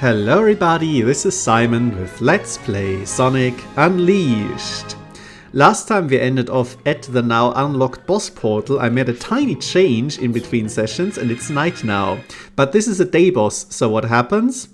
Hello everybody, this is Simon with Let's Play Sonic Unleashed. Last time we ended off at the now unlocked boss portal. I made a tiny change in between sessions and it's night now. But this is a day boss, so what happens?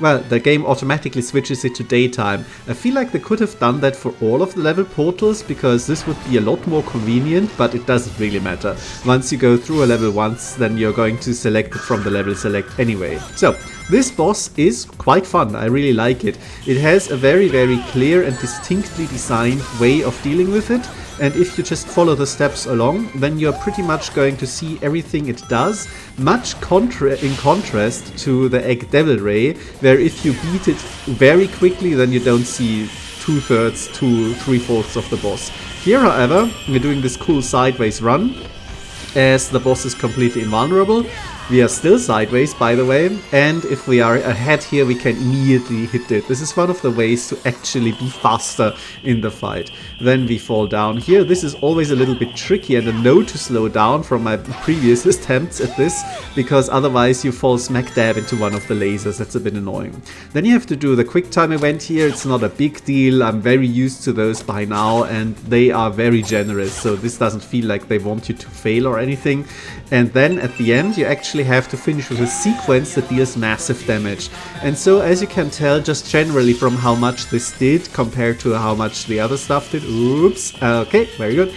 Well, the game automatically switches it to daytime. I feel like they could have done that for all of the level portals, because this would be a lot more convenient, but it doesn't really matter. Once you go through a level once, then you're going to select it from the level select anyway. So, this boss is quite fun, I really like it. It has a very clear and distinctly designed way of dealing with it. And if you just follow the steps along, then you're pretty much going to see everything it does, much in contrast to the Egg Devil Ray, where if you beat it very quickly, then you don't see 2/3 to 3/4 of the boss. Here, however, we're doing this cool sideways run, as the boss is completely invulnerable. We are still sideways, by the way, and if we are ahead here, we can immediately hit it. This is one of the ways to actually be faster in the fight. Then we fall down here. This is always a little bit tricky and a note to slow down from my previous attempts at this, because otherwise you fall smack dab into one of the lasers. That's a bit annoying. Then you have to do the quick time event here. It's not a big deal. I'm very used to those by now, and they are very generous, so this doesn't feel like they want you to fail or anything. And then at the end, you actually have to finish with a sequence that deals massive damage. And so, as you can tell, just generally from how much this did compared to how much the other stuff did, oops, okay, very good,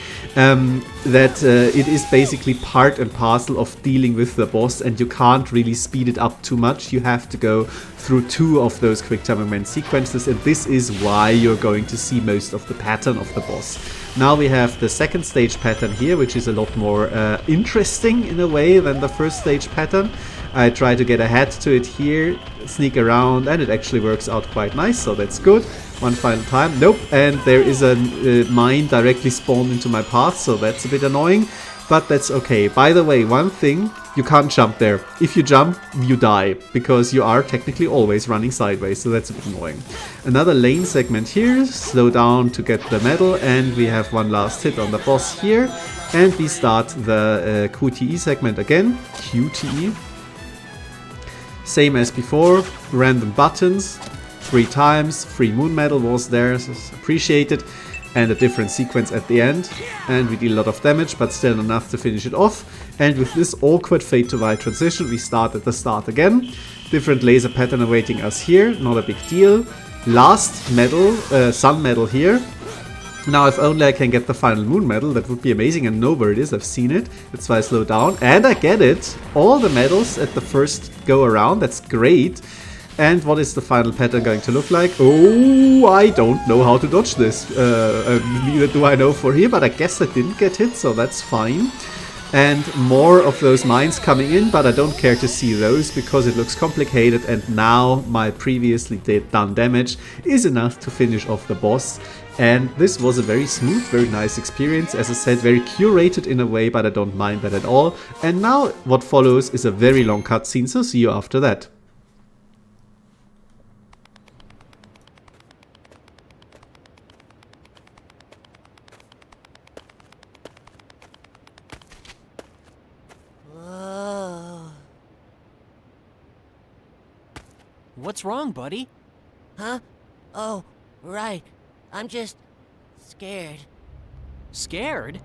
it is basically part and parcel of dealing with the boss, and you can't really speed it up too much. You have to go through 2 of those quick time event sequences, and this is why you're going to see most of the pattern of the boss. Now we have the second stage pattern here, which is a lot more interesting in a way than the first stage pattern. I try to get ahead to it here, sneak around, and it actually works out quite nice, so that's good. One final time, nope, and there is a mine directly spawned into my path, so that's a bit annoying, but that's okay. By the way, one thing, you can't jump there. If you jump, you die, because you are technically always running sideways, so that's a bit annoying. Another lane segment here, slow down to get the medal, and we have one last hit on the boss here, and we start the QTE segment again, QTE. Same as before, random buttons, 3 times, free moon medal was there, so appreciated, and a different sequence at the end, and we deal a lot of damage, but still enough to finish it off. And with this awkward fade to white transition, we start at the start again. Different laser pattern awaiting us here, not a big deal. Last medal, sun medal here. Now, if only I can get the final moon medal, that would be amazing, and know where it is, I've seen it. That's why I slow down, and I get it! All the medals at the first go around, that's great. And what is the final pattern going to look like? Oh, I don't know how to dodge this. Neither do I know for here, but I guess I didn't get hit, so that's fine. And more of those mines coming in, but I don't care to see those because it looks complicated, and now my previously done damage is enough to finish off the boss. And this was a very smooth, very nice experience. As I said, very curated in a way, but I don't mind that at all. And now what follows is a very long cutscene, so see you after that. What's wrong, buddy? Huh? Oh, right. I'm just scared. Scared?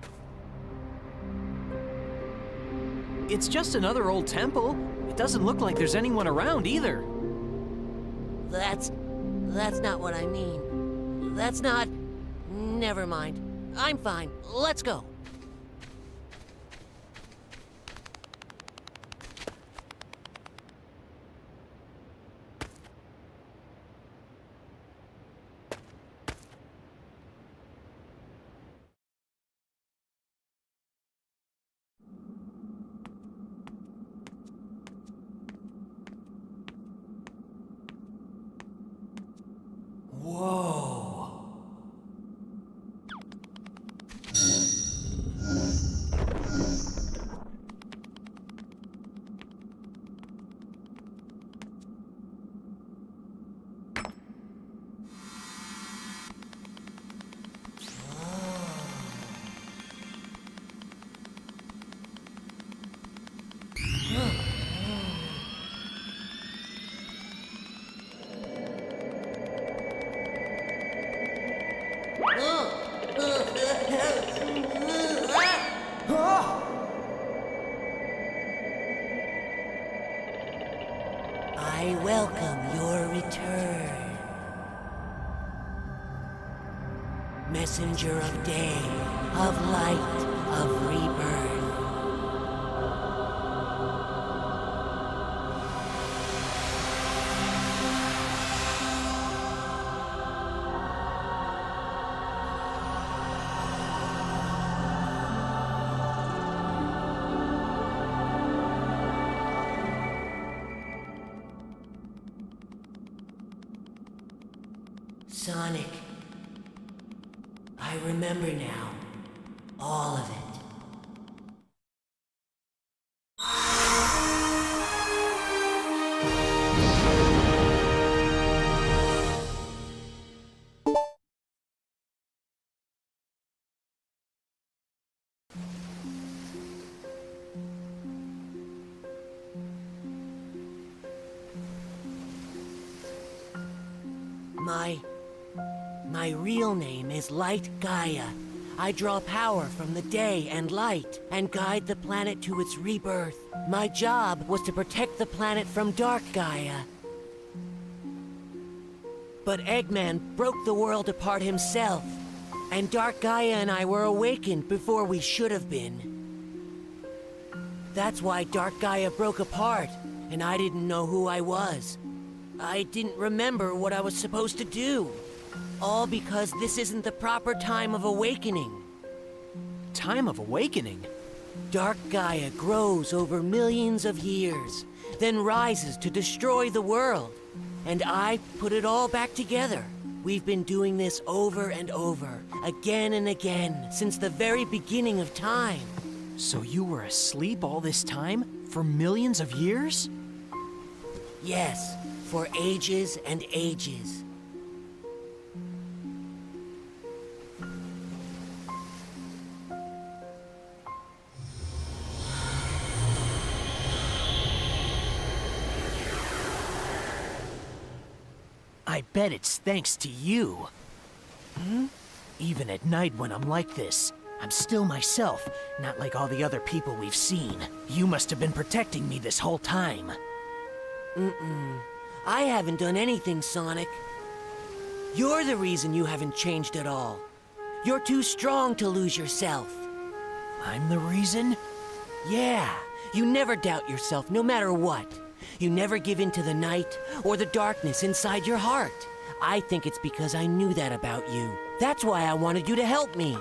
It's just another old temple. It doesn't look like there's anyone around either. That's not what I mean. That's not... Never mind. I'm fine. Let's go. Whoa. I welcome your return. Messenger of day, of light, of rebirth. Sonic, I remember now, all of it. My real name is Light Gaia. I draw power from the day and light, and guide the planet to its rebirth. My job was to protect the planet from Dark Gaia. But Eggman broke the world apart himself, and Dark Gaia and I were awakened before we should have been. That's why Dark Gaia broke apart, and I didn't know who I was. I didn't remember what I was supposed to do. All because this isn't the proper time of awakening. Time of awakening? Dark Gaia grows over millions of years, then rises to destroy the world. And I put it all back together. We've been doing this over and over, again and again, since the very beginning of time. So you were asleep all this time? For millions of years? Yes, for ages and ages. I bet it's thanks to you. Even at night when I'm like this, I'm still myself, not like all the other people we've seen. You must have been protecting me this whole time. I haven't done anything, Sonic. You're the reason you haven't changed at all. You're too strong to lose yourself. I'm the reason? Yeah, you never doubt yourself, no matter what. You never give in to the night or the darkness inside your heart. I think it's because I knew that about you. That's why I wanted you to help me.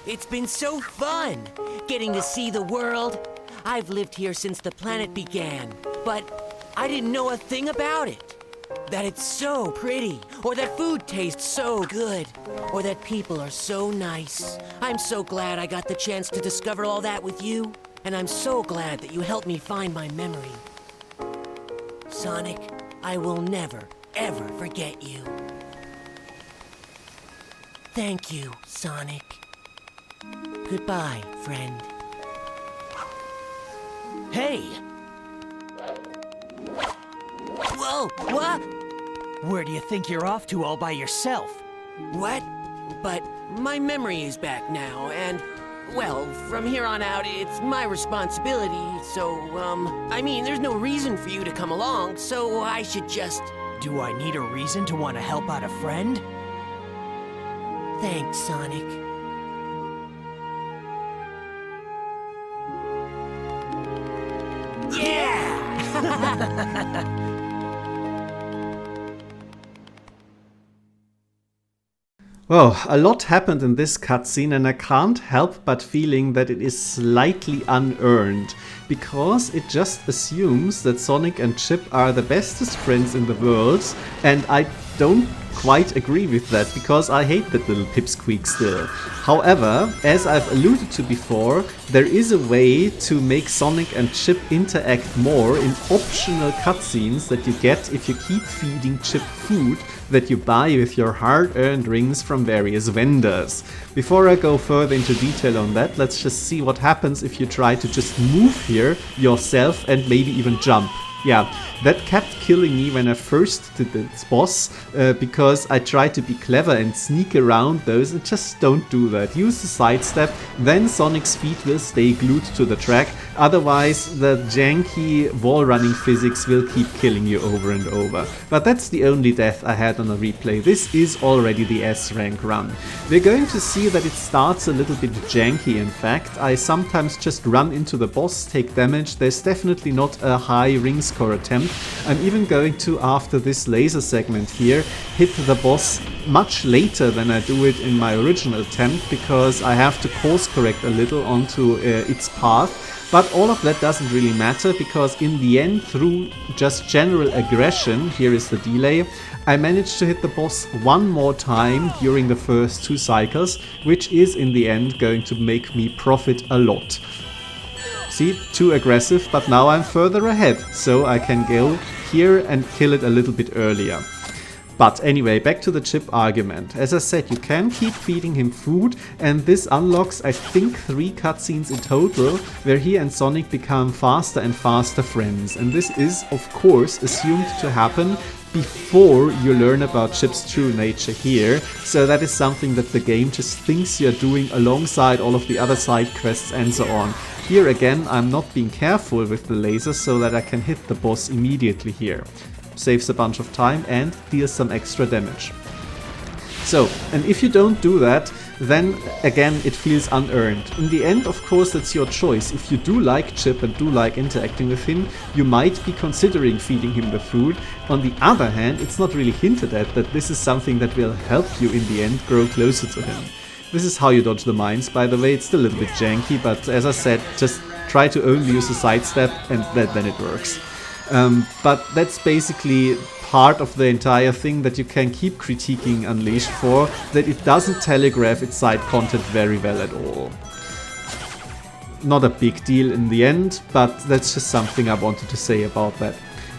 It's been so fun, getting to see the world. I've lived here since the planet began, but I didn't know a thing about it. That it's so pretty, or that food tastes so good, or that people are so nice. I'm so glad I got the chance to discover all that with you, and I'm so glad that you helped me find my memory. Sonic, I will never, ever forget you. Thank you, Sonic. Goodbye, friend. Hey! Whoa, what? Where do you think you're off to all by yourself? What? But my memory is back now, and, well, from here on out, it's my responsibility, so, I mean, there's no reason for you to come along, so I should just... Do I need a reason to want to help out a friend? Thanks, Sonic. Yeah! Well, a lot happened in this cutscene and I can't help but feeling that it is slightly unearned, because it just assumes that Sonic and Chip are the bestest friends in the world, and I don't quite agree with that, because I hate that little Pipsqueak still. However, as I've alluded to before, there is a way to make Sonic and Chip interact more in optional cutscenes that you get if you keep feeding Chip food that you buy with your hard-earned rings from various vendors. Before I go further into detail on that, let's just see what happens if you try to just move here yourself and maybe even jump. yeah, that kept killing me when I first did this boss, because I tried to be clever and sneak around those, and just don't do that. Use the sidestep, then Sonic's feet will stay glued to the track, otherwise the janky wall running physics will keep killing you over and over. But that's the only death I had on a replay. This is already the S rank run. We're going to see that it starts a little bit janky. In fact, I sometimes just run into the boss, take damage. There's definitely not a high ring score attempt. I'm even going to, after this laser segment here, hit the boss much later than I do it in my original attempt, because I have to course correct a little onto its path. But all of that doesn't really matter, because in the end, through just general aggression, here is the delay, I managed to hit the boss one more time during the first 2 cycles, which is in the end going to make me profit a lot. See, too aggressive, but now I'm further ahead, so I can go here and kill it a little bit earlier. But anyway, back to the chip argument. As I said, you can keep feeding him food, and this unlocks, I think, 3 cutscenes in total, where he and Sonic become faster and faster friends. And this is, of course, assumed to happen before you learn about Chip's true nature here, so that is something that the game just thinks you're doing alongside all of the other side quests and so on. Here again, I'm not being careful with the laser so that I can hit the boss immediately here. Saves a bunch of time and deals some extra damage. So, and if you don't do that, then again it feels unearned. In the end, of course, that's your choice. If you do like Chip and do like interacting with him, you might be considering feeding him the food. On the other hand, it's not really hinted at that this is something that will help you in the end grow closer to him. This is how you dodge the mines, by the way. It's still a little bit janky, but as I said, just try to only use the sidestep and then it works. But that's basically part of the entire thing that you can keep critiquing Unleashed for, that it doesn't telegraph its side content very well at all. Not a big deal in the end, but that's just something I wanted to say about that.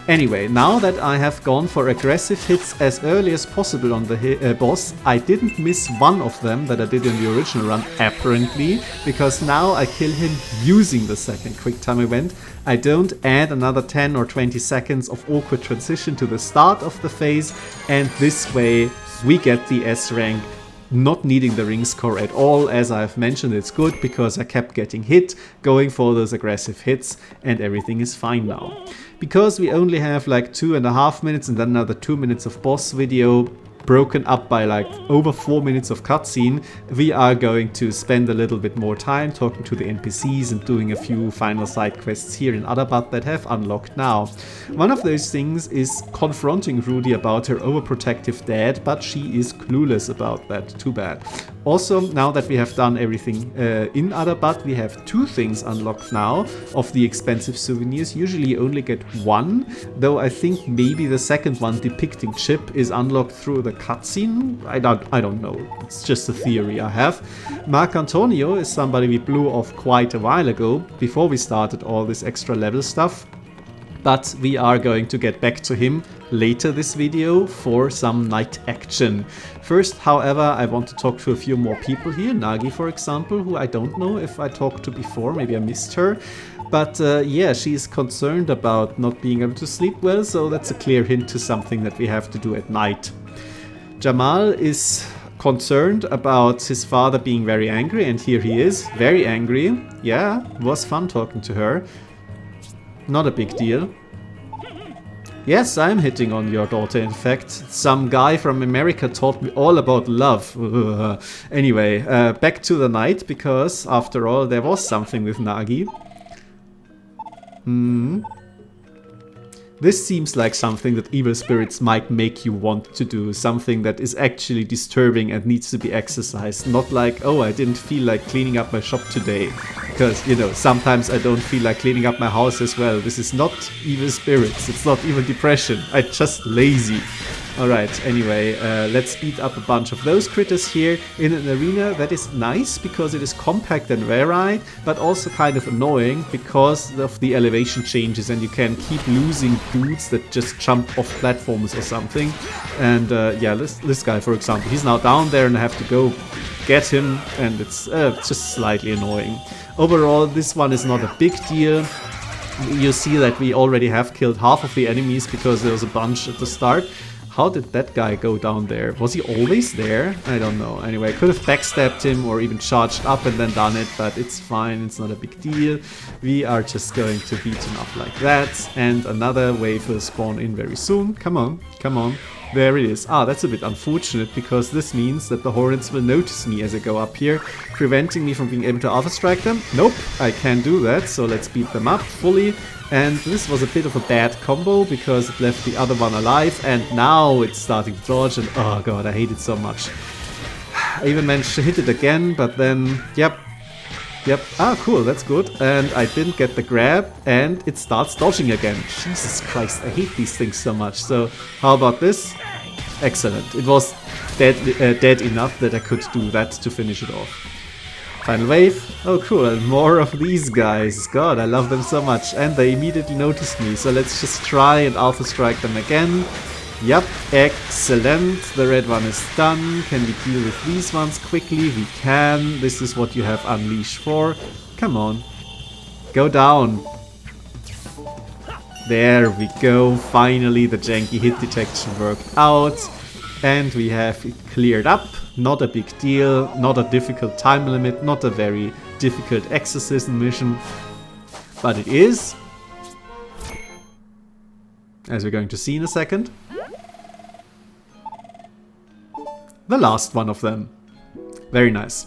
Anyway, now that I have gone for aggressive hits as early as possible on the boss, I didn't miss one of them that I did in the original run, apparently, because now I kill him using the second quick time event. I don't add another 10 or 20 seconds of awkward transition to the start of the phase, and this way we get the S rank, not needing the ring score at all. As I've mentioned, it's good because I kept getting hit, going for those aggressive hits, and everything is fine now. Because we only have like 2.5 minutes and then another 2 minutes of boss video, broken up by like over 4 minutes of cutscene, we are going to spend a little bit more time talking to the NPCs and doing a few final side quests here in Adabat that have unlocked now. One of those things is confronting Rudy about her overprotective dad, but she is clueless about that. Too bad. Also, now that we have done everything in Adabat, we have 2 things unlocked now of the expensive souvenirs. Usually you only get 1, though I think maybe the second one depicting Chip is unlocked through the cutscene. I don't know. It's just a theory I have. Marc Antonio is somebody we blew off quite a while ago, before we started all this extra level stuff. But we are going to get back to him later this video for some night action. First, however, I want to talk to a few more people here. Nagi, for example, who I don't know if I talked to before, maybe I missed her. But yeah, she's concerned about not being able to sleep well, so that's a clear hint to something that we have to do at night. Jamal is concerned about his father being very angry, and here he is, very angry. Yeah, it was fun talking to her. Not a big deal. Yes, I'm hitting on your daughter, in fact. Some guy from America taught me all about love. Anyway, back to the night, because after all, there was something with Nagi. This seems like something that evil spirits might make you want to do, something that is actually disturbing and needs to be exercised, not like, oh, I didn't feel like cleaning up my shop today, because, you know, sometimes I don't feel like cleaning up my house as well. This is not evil spirits, it's not even depression, I'm just lazy. Alright, anyway, let's beat up a bunch of those critters here in an arena that is nice because it is compact and varied, but also kind of annoying because of the elevation changes and you can keep losing dudes that just jump off platforms or something. And yeah, this guy, for example, he's now down there and I have to go get him, and it's just slightly annoying. Overall, this one is not a big deal. you see that we already have killed half of the enemies because there was a bunch at the start. How did that guy go down there? Was he always there? I don't know. Anyway, I could have backstabbed him or even charged up and then done it, but it's fine. It's not a big deal. We are just going to beat him up like that. And another wave will spawn in very soon. Come on, come on. There it is. Ah, that's a bit unfortunate because this means that the Hornets will notice me as I go up here, preventing me from being able to alpha strike them. Nope, I can't do that, so let's beat them up fully. And this was a bit of a bad combo because it left the other one alive, and now it's starting to dodge, and oh god, I hate it so much. I even managed to hit it again, but then, yep, ah cool, that's good. And I didn't get the grab, and it starts dodging again. Jesus Christ, I hate these things so much. So how about this? Excellent. It was dead enough that I could do that to finish it off. Final wave. Oh cool, and more of these guys. God, I love them so much. And they immediately noticed me, so let's just try and alpha strike them again. Yep, excellent. The red one is done. Can we deal with these ones quickly? We can. This is what you have Unleash for. Come on. Go down. There we go. Finally, the janky hit detection worked out. And we have it cleared up. Not a big deal. Not a difficult time limit. Not a very difficult exorcism mission. But it is. As we're going to see in a second. The last one of them. Very nice.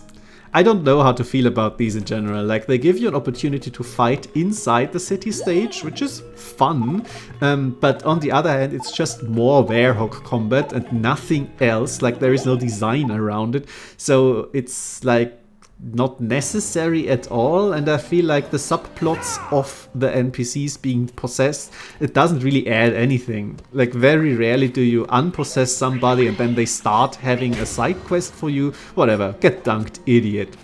I don't know how to feel about these in general. Like, they give you an opportunity to fight inside the city stage, which is fun. But on the other hand, it's just more werehog combat and nothing else. Like, there is no design around it. So it's like not necessary at all, and I feel like the subplots of the NPCs being possessed, it doesn't really add anything. Like, very rarely do you unpossess somebody and then they start having a side quest for you. Whatever, get dunked, idiot.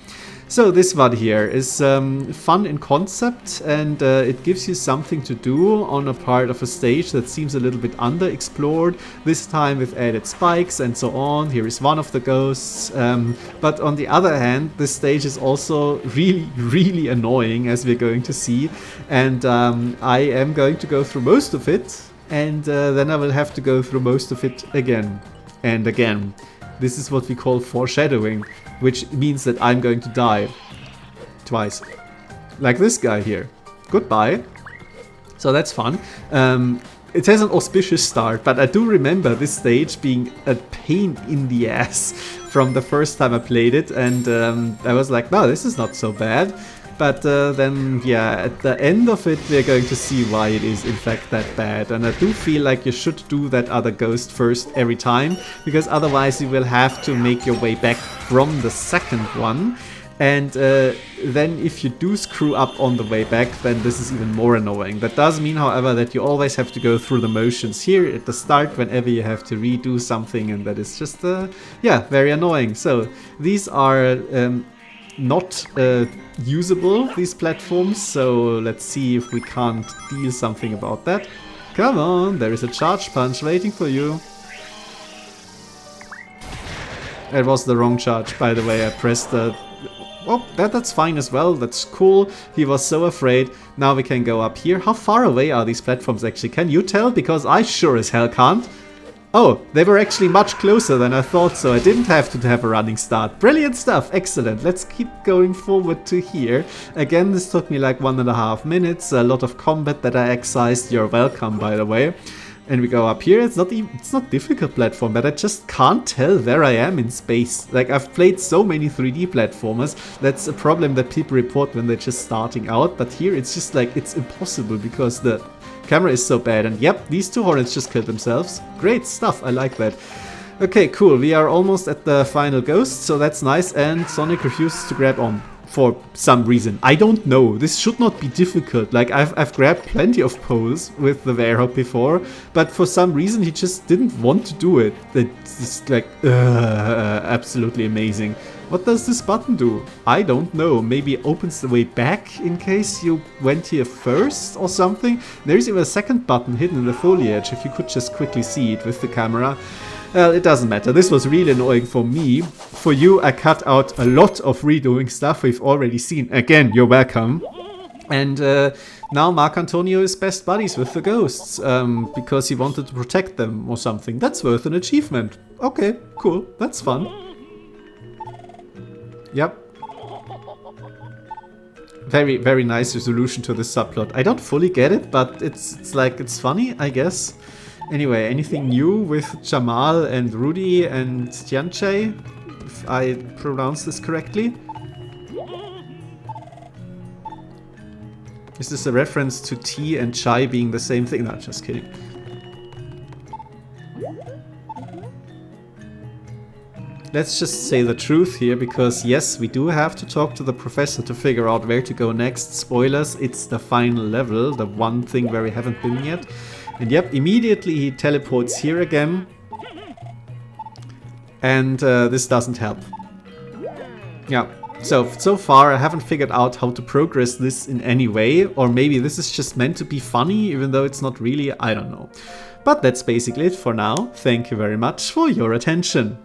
So this one here is fun in concept, and it gives you something to do on a part of a stage that seems a little bit underexplored, this time with added spikes and so on. Here is one of the ghosts, but on the other hand, this stage is also really annoying, as we're going to see, and I am going to go through most of it, and then I will have to go through most of it again and again. This is what we call foreshadowing, which means that I'm going to die twice. Like this guy here. Goodbye. So that's fun. It has an auspicious start, but I do remember this stage being a pain in the ass from the first time I played it, and I was like, no, this is not so bad. But then, yeah, at the end of it, we're going to see why it is in fact that bad. And I do feel like you should do that other ghost first every time, because otherwise you will have to make your way back from the second one. And then if you do screw up on the way back, then this is even more annoying. That does mean, however, that you always have to go through the motions here at the start whenever you have to redo something, and that is just, yeah, very annoying. So these are not usable, these platforms, so let's see if we can't deal something about that. Come on, there is a charge punch waiting for you. It was the wrong charge, by the way. I pressed the... Oh, that's fine as well, that's cool. He was so afraid. Now we can go up here. How far away are these platforms actually? Can you tell? Because I sure as hell can't. Oh, they were actually much closer than I thought, so I didn't have to have a running start. Brilliant stuff, excellent. Let's keep going forward to here. Again, this took me like 1.5 minutes, a lot of combat that I excised. You're welcome, by the way. And we go up here. It's not difficult platform, but I just can't tell where I am in space. Like, I've played so many 3D platformers. That's a problem that people report when they're just starting out. But here it's just like, it's impossible because the camera is so bad. And yep, these two hornets just killed themselves. Great stuff, I like that. Okay, cool. We are almost at the final ghost, so that's nice. And Sonic refuses to grab on. For some reason. I don't know. This should not be difficult. Like, I've grabbed plenty of poles with the werehog before, but for some reason he just didn't want to do it. It's just like, absolutely amazing. What does this button do? I don't know. Maybe it opens the way back in case you went here first or something? There's even a second button hidden in the foliage, if you could just quickly see it with the camera. Well, it doesn't matter. This was really annoying for me. For you, I cut out a lot of redoing stuff we've already seen. Again, you're welcome. And now Marc Antonio is best buddies with the ghosts because he wanted to protect them or something. That's worth an achievement. Okay, cool. That's fun. Yep. Very, very nice resolution to this subplot. I don't fully get it, but it's like, it's funny, I guess. Anyway, anything new with Jamal and Rudy and Tianche, if I pronounce this correctly? Is this a reference to tea and chai being the same thing? No, just kidding. Let's just say the truth here, because yes, we do have to talk to the professor to figure out where to go next. Spoilers, it's the final level, the one thing where we haven't been yet. And yep, immediately he teleports here again. And this doesn't help. Yeah, so far I haven't figured out how to progress this in any way. Or maybe this is just meant to be funny, even though it's not really, I don't know. But that's basically it for now. Thank you very much for your attention.